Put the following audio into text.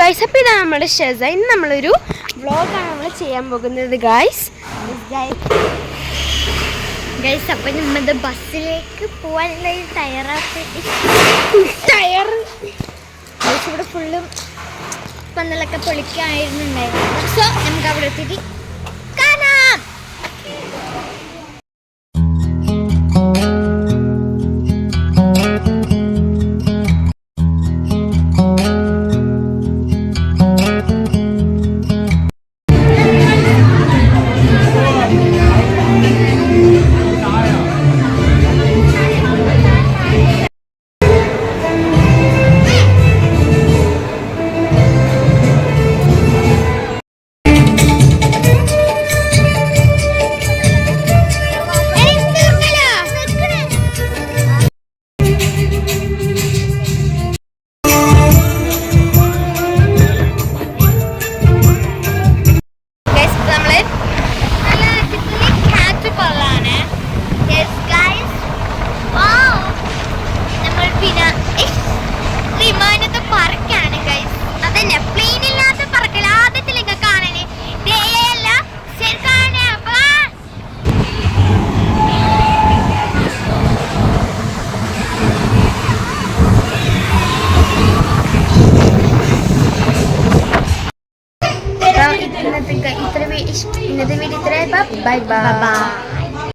Guys, അപ്പോൾ ഇതാണ് നമ്മുടെ ഷെസ. ഇന്ന് നമ്മളൊരു വ്ളോഗാണ് നമ്മൾ ചെയ്യാൻ പോകുന്നത് ഗൈസ്. അപ്പം നമ്മൾ ബസ്സിലേക്ക് പോകാനുള്ള ഇവിടെ ഫുള്ളും പന്തലൊക്കെ പൊളിക്കായിരുന്നുണ്ടായിരുന്നു. സോ നമുക്ക് അവിടെ എത്തിയിട്ട് കാണാം. ഇന്നത്തെ വീഡിയോ ഇത്രയും. Bye bye.